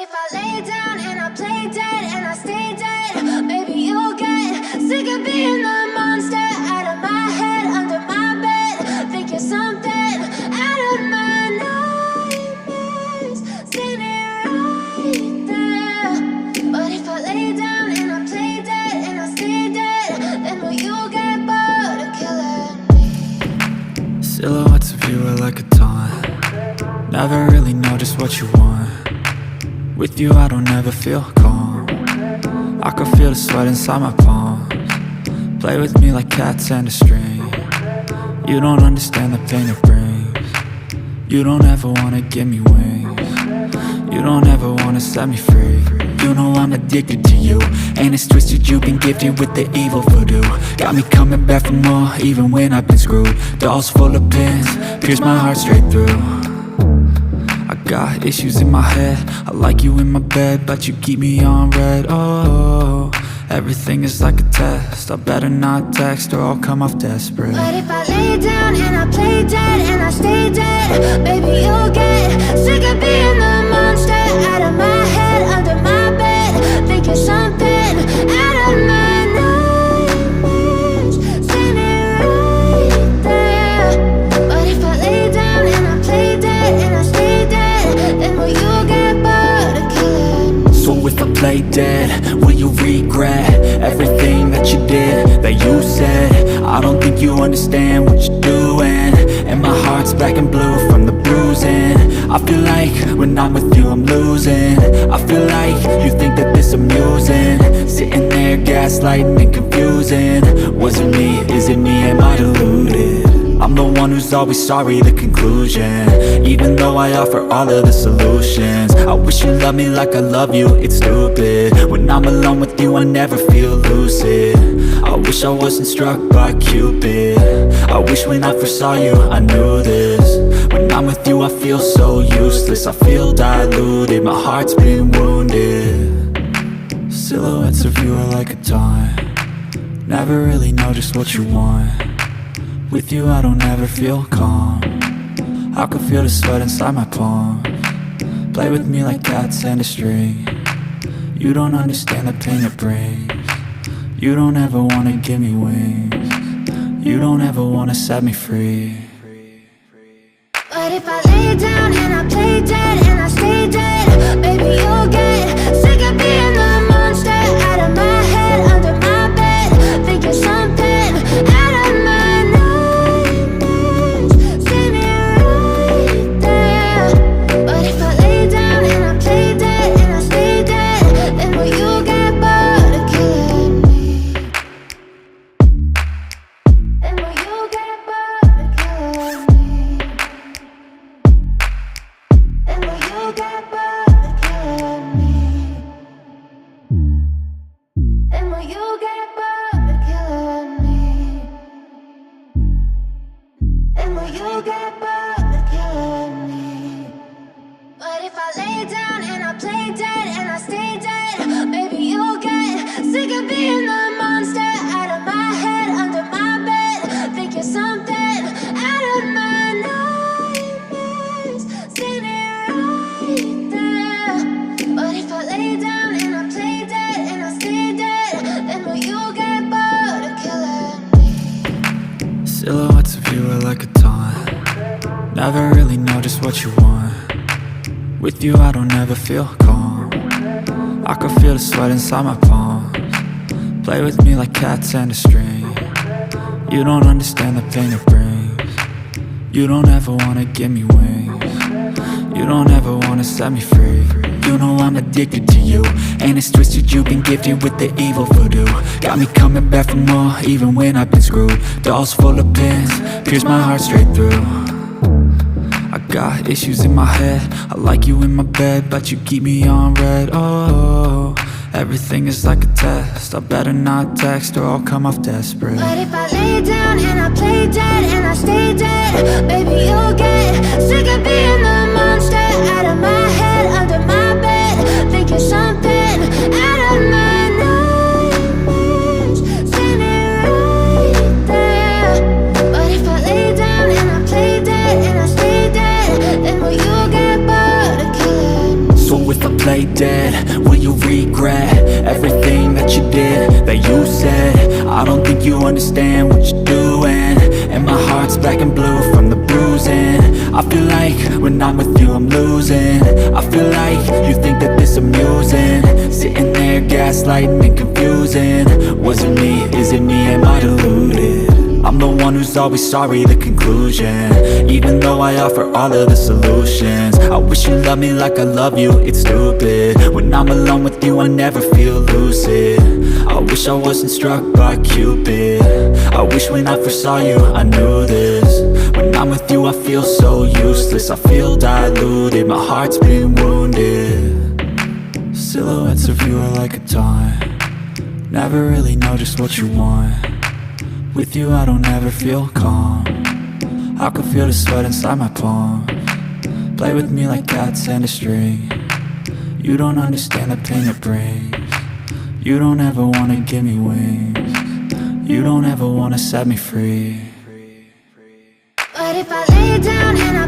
if I lay down and I play dead and I stay dead, maybe you'll get sick of being the monster out of my head, under my bed. Think you're something out of my nightmares, standing right there. But if I lay down and I play dead and I stay dead, then will you get bored of killing me? Silhouettes of you are like a taunt. Never really know just what you want. With you I don't ever feel calm. I can feel the sweat inside my palms. Play with me like cats and a string. You don't understand the pain it brings. You don't ever wanna give me wings. You don't ever wanna set me free. You know I'm addicted to you, and it's twisted, you've been gifted with the evil voodoo. Got me coming back for more, even when I've been screwed. Dolls full of pins, pierce my heart straight through. I got issues in my head, I like you in my bed, but you keep me on red. Oh, everything is like a test, I better not text or I'll come off desperate. But if I lay down and I play dead and I stay dead, baby you'll get sick of being the monster out of my head, under my bed. Think you're something out of my nightmares, standing right there. But if I lay down and I play dead and I stay dead, then will you get bored of killing me? So if I play dead, will you regret everything that you did, that you said? I don't think you understand what you're doing, and my heart's black and blue from the bruising. I feel like when I'm with you I'm losing. I feel like you think that this amusing, sitting there gaslighting and confusing. Was it me? Is it me? Am I deluded? I'm the one who's always sorry, the conclusion, even though I offer all of the solutions. I wish you loved me like I love you, it's stupid. When I'm alone with you I never feel lucid. I wish I wasn't struck by Cupid. I wish when I first saw you I knew this. When I'm with you I feel so useless, I feel diluted, my heart's been wounded. Silhouettes of you are like a taunt. Never really know just what you want. With you I don't ever feel calm. I can feel the sweat inside my palms. Play with me like cats and a string. You don't understand the pain it brings. You don't ever wanna give me wings. You don't ever wanna set me free. But if I lay down and I play dead and I stay dead, baby you'll get sick of being the monster out of my head, under my bed. Think you're something out of my nightmares, standing right there. But if I lay down and I play dead and I stay dead, then will you get bored of killing me? Then will you get bored of killing me? And will you get bored of killing me? And will you get bored of killing me? And will you get bored of killing me? But if I lay down and I play dead and I stay dead, maybe you'll get sick of being the monster out of my head, under my bed. Think you're something out of my nightmares, standing right there. But if I lay down and I play dead and I stay dead, then will you get bored of killing me? Silhouettes of you are like a taunt. Never really know just what you want. With you I don't ever feel calm. I can feel the sweat inside my palms. Play with me like cats and a string. You don't understand the pain it brings. You don't ever wanna give me wings. You don't ever wanna set me free. You know I'm addicted to you, and it's twisted, you've been gifted with the evil voodoo. Got me coming back for more, even when I've been screwed. Dolls full of pins, pierce my heart straight through. I got issues in my head, I like you in my bed, but you keep me on red. Oh, everything is like a test, I better not text or I'll come off desperate. But if I lay down and I play dead and I stay dead, baby you'll get sick of being the monster out of my head, under my bed. Think you're something out of my nightmares, standing right there. But if I lay down and I play dead and I stay dead, then will you get bored of killing me? So if I play dead? Will you regret everything that you did, that you said? I don't think you understand what you're doing, and my heart's black and blue from the bruising. I feel like when I'm with you I'm losing. I feel like you think that this amusing, sitting there gaslighting and confusing. Was it me? Is it me? Am I deluded? I'm the one who's always sorry, the conclusion, even though I offer all of the solutions. I wish you loved me like I love you, it's stupid. When I'm alone with you I never feel lucid. I wish I wasn't struck by Cupid. I wish when I first saw you I knew this. When I'm with you I feel so useless, I feel diluted, my heart's been wounded. Silhouettes of you are like a taunt, never really know just what you want. With you I don't ever feel calm, I can feel the sweat inside my palm. Play with me like cats and a string. You don't understand the pain it brings. You don't ever wanna give me wings. You don't ever wanna set me free. But if I lay down and I